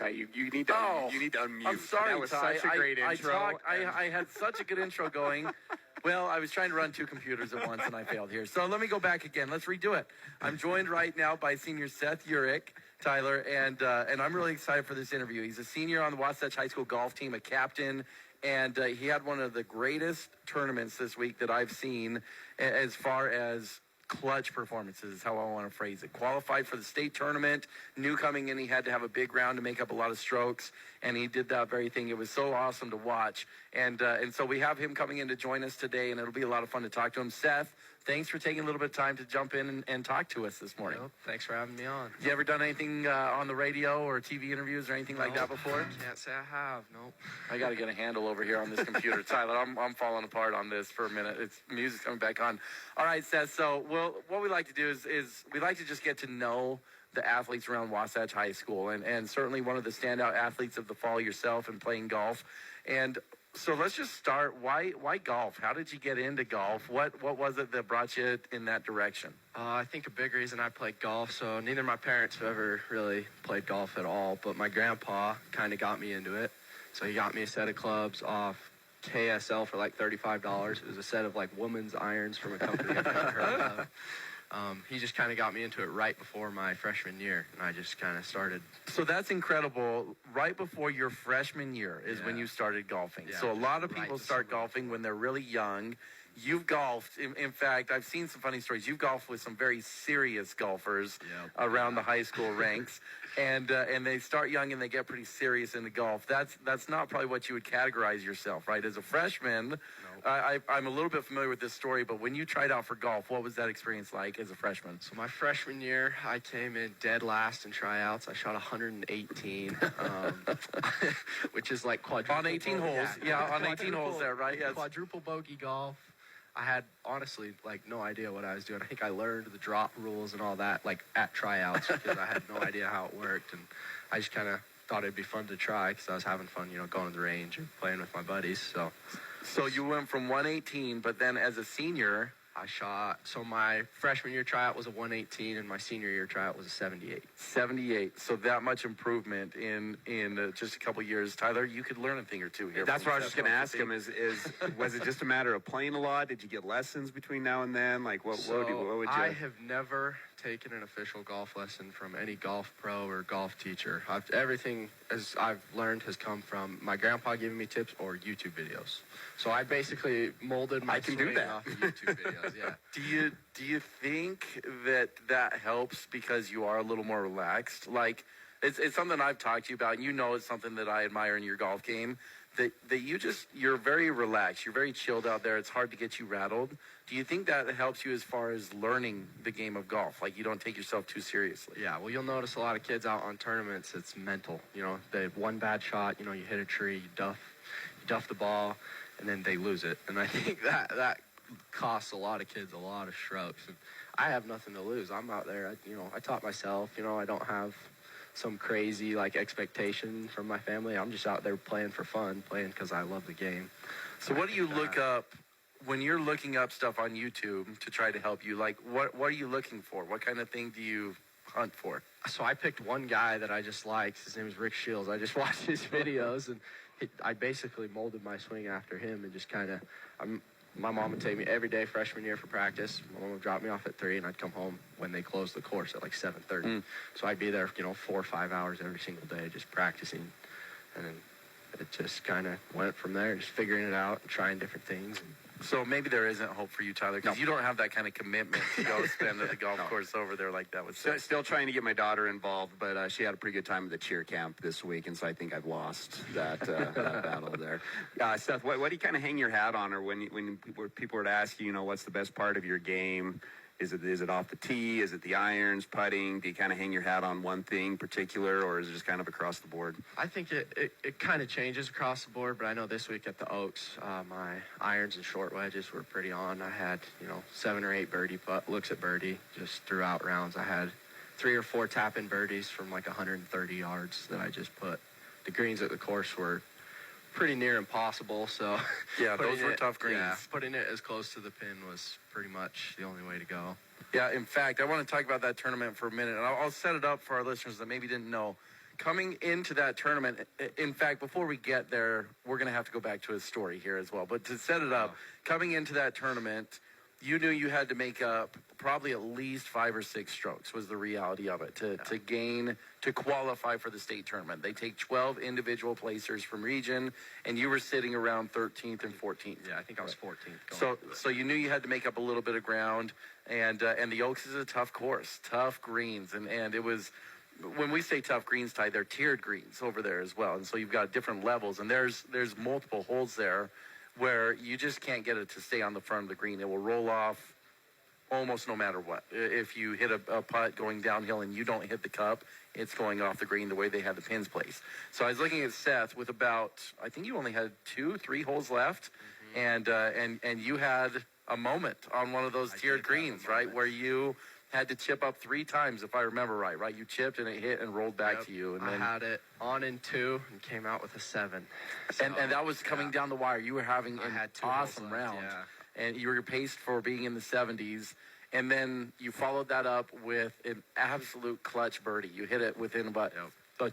You need to you need to unmute. I'm sorry, that was Ty. such a great intro. I had such a good intro going. Well, I was trying to run two computers at once, and I failed here. So let me go back again. Let's redo it. I'm joined right now by senior Seth Uhrich, Tyler, and I'm really excited for this interview. He's a senior on the Wasatch High School golf team, a captain, and he had one of the greatest tournaments this week that I've seen as far as clutch performances is how I want to phrase it. Qualified for the state tournament, knew coming in he had to have a big round to make up a lot of strokes, and he did that very thing. It was so awesome to watch, and so we have him coming in to join us today, and it'll be a lot of fun to talk to him. Seth, thanks for taking a little bit of time to jump in and talk to us this morning. Well, thanks for having me on. You ever done anything on the radio or TV interviews or anything like that before? Can't say I have. Nope. I got to get a handle over here on this computer. Tyler, I'm falling apart on this for a minute. It's music's coming back on. All right, Seth. So what we like to do is we like to just get to know the athletes around Wasatch High School, and certainly one of the standout athletes of the fall yourself and playing golf. And so let's just start. Why golf? How did you get into golf? What was it that brought you in that direction? I think a big reason I played golf, so neither of my parents have ever really played golf at all, but my grandpa kind of got me into it. So he got me a set of clubs off KSL for like $35. It was a set of like women's irons from a company I've never heard of. He just kind of got me into it right before my freshman year, and I just kind of started. So that's incredible. Right before your freshman year is when you started golfing. Yeah, so a lot of right people start golfing when they're really young. You've golfed. In fact, I've seen some funny stories. You've golfed with some very serious golfers around the high school ranks, and they start young and they get pretty serious into golf. That's not probably what you would categorize yourself, right? As a freshman, I'm a little bit familiar with this story, but when you tried out for golf, what was that experience like as a freshman? So my freshman year, I came in dead last in tryouts. I shot 118, which is like quadruple. On 18 holes. Yeah, on 18 holes there, right? Yes. Quadruple bogey golf. I had, honestly, like, no idea what I was doing. I think I learned the drop rules and all that, like, at tryouts because I had no idea how it worked. And I just kind of thought it'd be fun to try because I was having fun, going to the range and playing with my buddies. So you went from 118, but then as a senior, I shot. So my freshman year tryout was a 118, and my senior year tryout was a 78. 78. So that much improvement in just a couple years. Tyler, you could learn a thing or two here. That's what I was just going to ask him. Is was it just a matter of playing a lot? Did you get lessons between now and then? Like what would you? I have never taken an official golf lesson from any golf pro or golf teacher. Everything as I've learned has come from my grandpa giving me tips or YouTube videos. So I basically molded my swing off of YouTube videos. Yeah. Do you think that helps because you are a little more relaxed? Like it's something I've talked to you about, and it's something that I admire in your golf game. That you're very relaxed, you're very chilled out there. It's hard to get you rattled. Do you think that helps you as far as learning the game of golf? Like you don't take yourself too seriously. Yeah, well, you'll notice a lot of kids out on tournaments. It's mental. They have one bad shot. You hit a tree, you duff the ball, and then they lose it. And I think that costs a lot of kids a lot of strokes. And I have nothing to lose. I'm out there. I taught myself. I don't have some crazy expectation from my family. I'm just out there playing for fun, playing because I love the game. So what do you look up when you're looking up stuff on YouTube to try to help you? Like what are you looking for? What kind of thing do you hunt for? So I picked one guy that I just liked. His name is Rick Shields. I just watched his videos and I basically molded my swing after him and just kind of. My mom would take me every day freshman year for practice. My mom would drop me off at 3, and I'd come home when they closed the course at 7:30. So I'd be there, 4 or 5 hours every single day just practicing. And then it just kind of went from there, just figuring it out and trying different things. So maybe there isn't hope for you, Tyler, because you don't have that kind of commitment to go spend at the golf course over there like that with Seth. Still trying to get my daughter involved, but she had a pretty good time at the cheer camp this week, and so I think I've lost that battle there. Seth, what do you kind of hang your hat on, or when people were to ask you, what's the best part of your game? Is it off the tee? Is it the irons, putting? Do you kind of hang your hat on one thing in particular, or is it just kind of across the board? I think it kind of changes across the board, but I know this week at the Oaks, my irons and short wedges were pretty on. I had, 7 or 8 birdie looks at birdie just throughout rounds. I had 3 or 4 tap-in birdies from 130 yards that I just put. The greens at the course were pretty near impossible, so yeah, those were tough greens. Yeah, putting it as close to the pin was pretty much the only way to go. Yeah, in fact, I want to talk about that tournament for a minute, and I'll set it up for our listeners that maybe didn't know. coming into that tournament, in fact, before we get there, we're going to have to go back to his story here as well. But to set it up, coming into that tournament, you knew you had to make up probably at least 5 or 6 strokes was the reality of it to qualify for the state tournament. They take 12 individual placers from region, and you were sitting around 13th and 14th. Yeah, I think I was 14th. So you knew you had to make up a little bit of ground, and the Oaks is a tough course, tough greens, and it was. When we say tough greens, Ty, they're tiered greens over there as well, and so you've got different levels, and there's multiple holes there where you just can't get it to stay on the front of the green. It will roll off almost no matter what. If you hit a putt going downhill and you don't hit the cup, it's going off the green the way they had the pins placed. So I was looking at Seth with about, I think you only had 2-3 holes left, and you had a moment on one of those tiered greens, right, where you had to chip up 3 times, if I remember right? You chipped and it hit and rolled back to you. And I then had it on in 2 and came out with a 7. So, and that was coming down the wire. You were having an had 2 awesome holes left, round. And you were paced for being in the 70s. And then you followed that up with an absolute clutch birdie. You hit it within about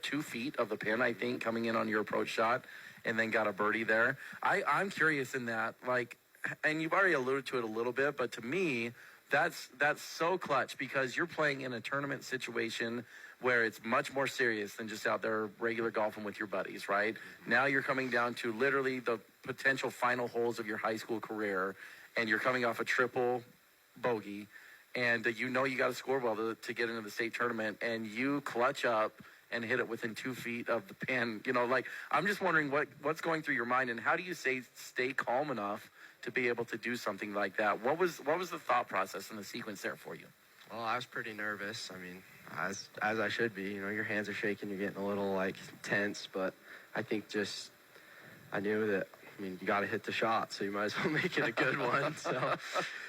2 feet of the pin, I think, coming in on your approach shot, and then got a birdie there. I'm curious in that, and you've already alluded to it a little bit, but to me, that's so clutch because you're playing in a tournament situation where it's much more serious than just out there regular golfing with your buddies, right? Now you're coming down to literally the potential final holes of your high school career, and you're coming off a triple bogey, and you know you got to score well to get into the state tournament, and you clutch up and hit it within 2 feet of the pin. I'm just wondering what's going through your mind, and how do you stay calm enough to be able to do something like that? What was the thought process and the sequence there for you? Well, I was pretty nervous. I mean, as I should be. Your hands are shaking. You're getting a little tense. But I think I knew that. I mean, you got to hit the shot, so you might as well make it a good one. So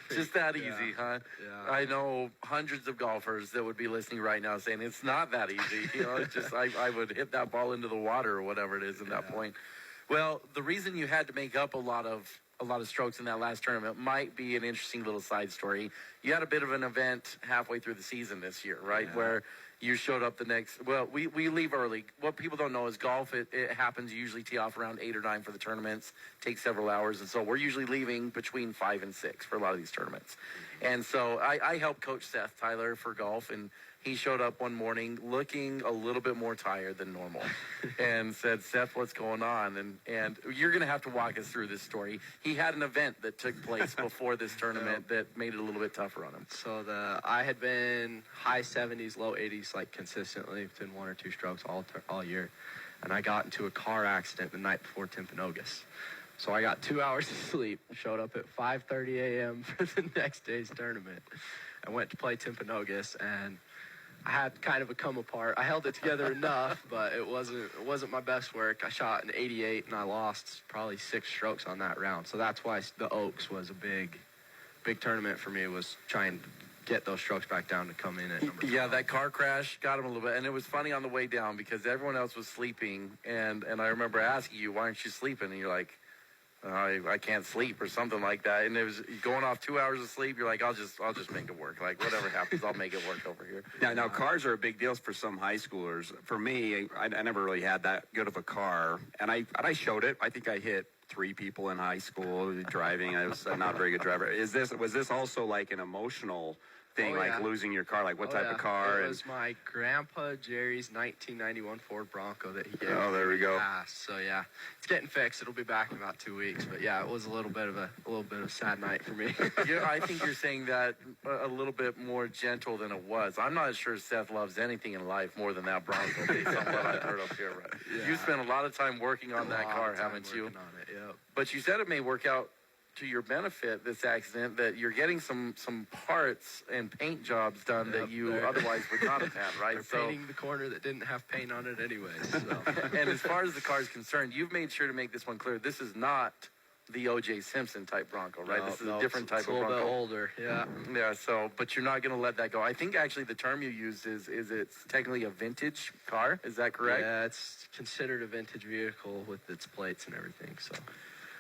just that easy, huh? Yeah. I know hundreds of golfers that would be listening right now saying it's not that easy. It's just I would hit that ball into the water or whatever it is at that point. Well, the reason you had to make up a lot of strokes in that last tournament might be an interesting little side story. You had a bit of an event halfway through the season this year, right? Yeah. Where you showed up we leave early. What people don't know is golf, it happens, you usually tee off around 8 or 9 for the tournaments, takes several hours, and so we're usually leaving between 5 and 6 for a lot of these tournaments. And so I helped coach Seth, Tyler, for golf, and he showed up one morning looking a little bit more tired than normal and said, Seth, what's going on? And you're going to have to walk us through this story. He had an event that took place before this tournament that made it a little bit tougher on him. So I had been high 70s, low 80s, consistently within 1 or 2 strokes all year. And I got into a car accident the night before Timpanogos. So I got 2 hours of sleep, showed up at 5:30 a.m. for the next day's tournament. I went to play Timpanogos, and I had kind of a come apart. I held it together enough, but it wasn't my best work. I shot an 88, and I lost probably 6 strokes on that round. So that's why the Oaks was a big tournament for me, was trying to get those strokes back down to come in at number 5. That car crash got him a little bit, and it was funny on the way down because everyone else was sleeping, and I remember asking you, why aren't you sleeping? And you're like, I can't sleep or something like that. And it was going off 2 hours of sleep. You're like, I'll just make it work. Whatever happens, I'll make it work over here. Now cars are a big deal for some high schoolers. For me, I never really had that good of a car, and I showed it. I think I hit 3 people in high school driving. I was not a very good driver. Was this also an emotional thing, losing your car? What type of car? It was my grandpa Jerry's 1991 Ford Bronco that he gave me. Oh, there we go. So it's getting fixed. It'll be back in about 2 weeks. But it was a little bit of a sad night for me. I think you're saying that a little bit more gentle than it was. I'm not sure Seth loves anything in life more than that Bronco, based on what I've heard up here. Right? Yeah. You spent a lot of time working on that car, haven't you? On it, yep. But you said it may work out to your benefit, this accident, that you're getting some parts and paint jobs done that you otherwise would not have had, right? They're painting the corner that didn't have paint on it anyway. So. And as far as the car is concerned, you've made sure to make this one clear. This is not the O.J. Simpson type Bronco, right? This is a different type of Bronco. It's a little bit older, yeah. Yeah, but you're not going to let that go. I think actually the term you used is it's technically a vintage car. Is that correct? Yeah, it's considered a vintage vehicle with its plates and everything, so.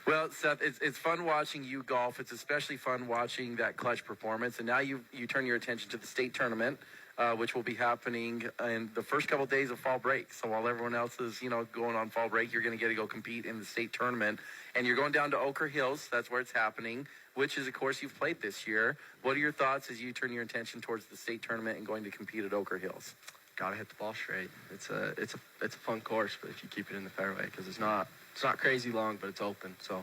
Well, Seth, it's fun watching you golf. It's especially fun watching that clutch performance. And now you turn your attention to the state tournament. which will be happening in the first couple days of fall break. So while everyone else is, going on fall break, you're going to get to go compete in the state tournament. And you're going down to Ochre Hills. That's where it's happening, which is a course you've played this year. What are your thoughts as you turn your attention towards the state tournament and going to compete at Ochre Hills? Gotta hit the ball straight. It's a fun course, but if you keep it in the fairway, because it's not crazy long, but it's open. So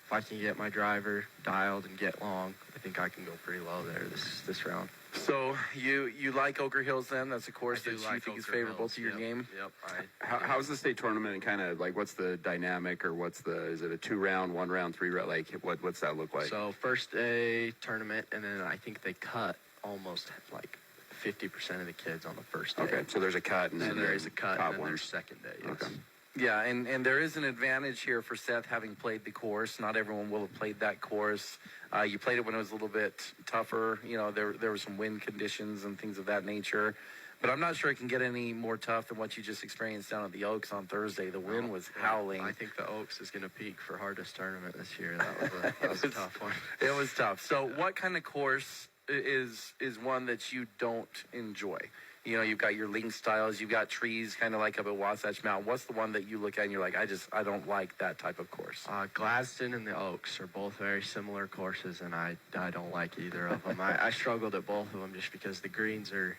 if I can get my driver dialed and get long, I think I can go pretty low there this round. So you like Ochre Hills then? That's a course that you think is Ochre favorable Hills. to your game? Yep. How's the state tournament kind of like? What's the dynamic, or is it a 2-round, 1-round, 3-round? Like what's that look like? So first day tournament, and then I think they cut almost like 50% of the kids on the first day. Okay, so there's a cut, and then So there is a cut, top and then ones. there's second day. Yes. Okay. Yeah, and there is an advantage here for Seth having played the course. Not everyone will have played that course. You played it when it was a little bit tougher. There were some wind conditions and things of that nature. But I'm not sure it can get any more tough than what you just experienced down at the Oaks on Thursday. The wind was howling. I think the Oaks is going to peak for hardest tournament this year. That was a tough one. It was tough. So what kind of course is one that you don't enjoy? You've got your link styles, you've got trees kind of like up at Wasatch Mountain. What's the one that you look at and you're like, I don't like that type of course? Gladstone and the Oaks are both very similar courses, and I don't like either of them. I struggled at both of them just because the greens are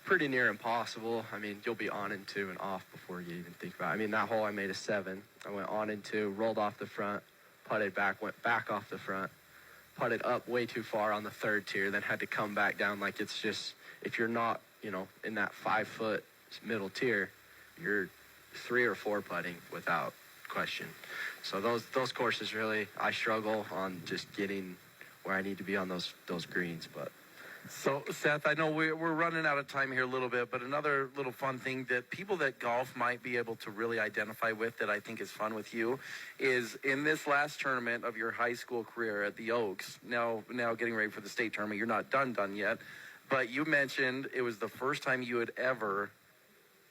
pretty near impossible. I mean, you'll be on and 2 and off before you even think about it. I mean, that hole I made a 7. I went on and 2, rolled off the front, putted back, went back off the front, putted up way too far on the 3rd tier, then had to come back down. Like, it's just, if you're not, in that 5-foot middle tier, you're 3 or 4 putting without question. So those courses really, I struggle on just getting where I need to be on those greens. But so Seth, I know we're running out of time here a little bit, but another little fun thing that people that golf might be able to really identify with that I think is fun with you is in this last tournament of your high school career at the Oaks, now getting ready for the state tournament, you're not done yet. But you mentioned it was the first time you had ever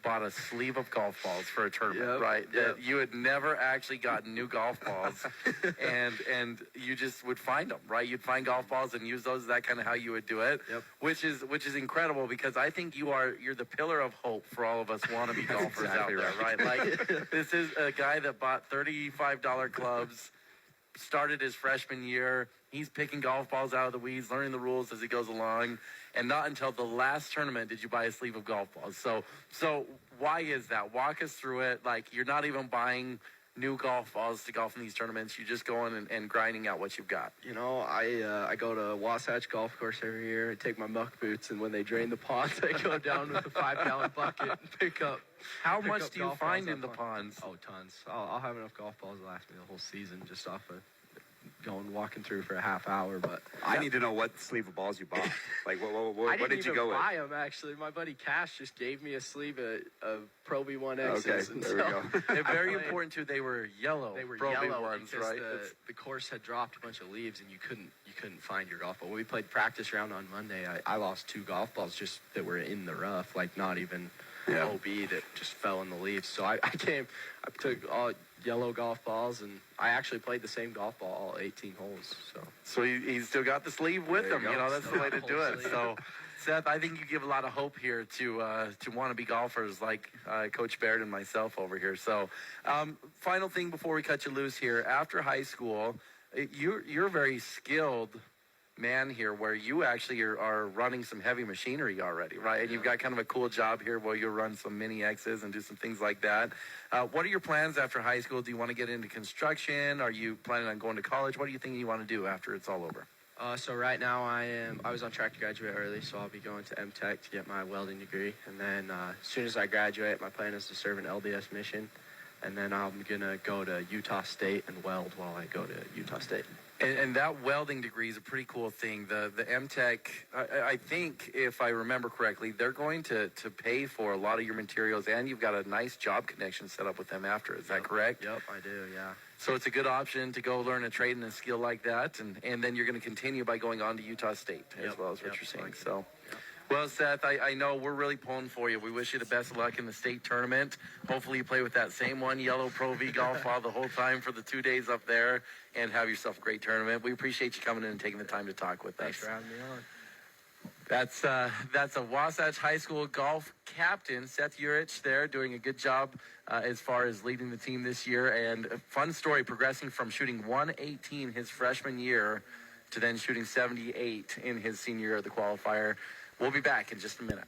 bought a sleeve of golf balls for a tournament, right? Yep. That you had never actually gotten new golf balls, and you just would find them, right? You'd find golf balls and use those. Is that kind of how you would do it? Yep. Which is incredible because I think you're the pillar of hope for all of us wannabe golfers exactly out there, right? Like this is a guy that bought $35 clubs, started his freshman year. He's picking golf balls out of the weeds, learning the rules as he goes along. And not until the last tournament did you buy a sleeve of golf balls. So why is that? Walk us through it. Like, you're not even buying new golf balls to golf in these tournaments. You're just going and grinding out what you've got. I go to Wasatch Golf Course every year. I take my muck boots, and when they drain the ponds, I go down with a 5-gallon bucket and pick up. How much up do you golf find balls in the up ponds? Oh, tons. I'll have enough golf balls to last me the whole season just off of walking through for a half hour. But I need to know what sleeve of balls you bought. Like, what did you go with? I didn't even buy them, actually. My buddy Cash just gave me a sleeve of Pro V1Xs. Okay, and there we go. And very important too, they were yellow. They were Pro V yellow ones, because right? the course had dropped a bunch of leaves, and you couldn't find your golf ball. When we played practice round on Monday, I lost 2 golf balls just that were in the rough, like not even OB, that just fell in the leaves. So I took all yellow golf balls, and I actually played the same golf ball all 18 holes. So he's still got the sleeve with There him. you go. That's the way to do it. Sleeve. So, Seth, I think you give a lot of hope here to wannabe golfers like Coach Baird and myself over here. So, final thing before we cut you loose here. After high school, you're very skilled man here where you actually are running some heavy machinery already, right? And you've got kind of a cool job here where you'll run some mini X's and do some things like that. What are your plans after high school? Do you want to get into construction? Are you planning on going to college? What do you think you want to do after it's all over? So right now I was on track to graduate early, so I'll be going to MTech to get my welding degree. And then as soon as I graduate, my plan is to serve an LDS mission. And then I'm going to go to Utah State and weld while I go to Utah State. And that welding degree is a pretty cool thing. The MTech, I think, if I remember correctly, they're going to pay for a lot of your materials, and you've got a nice job connection set up with them after. Is that correct? Yep, I do, yeah. So it's a good option to go learn a trade and a skill like that, and then you're going to continue by going on to Utah State as well as what you're saying. So. Well, Seth, I know we're really pulling for you. We wish you the best of luck in the state tournament. Hopefully you play with that same one yellow Pro V golf ball the whole time for the 2 days up there and have yourself a great tournament. We appreciate you coming in and taking the time to talk with us. Thanks for having me on. That's a Wasatch High School golf captain, Seth Uhrich, there doing a good job as far as leading the team this year. And a fun story, progressing from shooting 118 his freshman year to then shooting 78 in his senior year of the qualifier. We'll be back in just a minute.